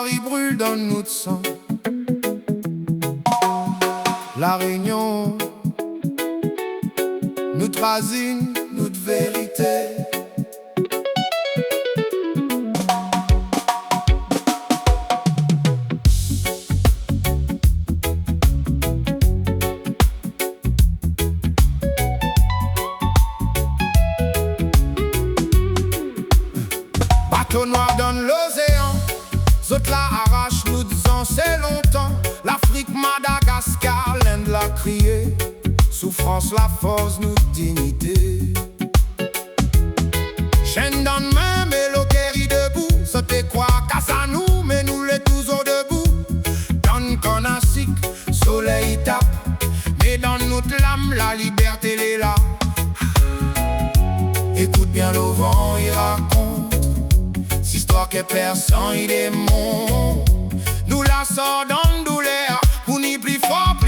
Paris brûle dans notre sang. La Réunion, notre racine, notre vérité. Bateau noir dans l'océan, zot la arrache, nous disons c'est longtemps. L'Afrique, Madagascar, l'Inde l'a crié. Souffrance, la force, notre dignité. Chaîne dans main, mais l'oquerie debout. Ça te croit qu'à ça nous, mais nous les toujours debout. Dans qu'on a sick, soleil tape. Mais dans notre lame, la liberté est là. Écoute bien le vent, il raconte histoire que personne il démonte. Nous la sort dans douleur, pour ni plus fort, plus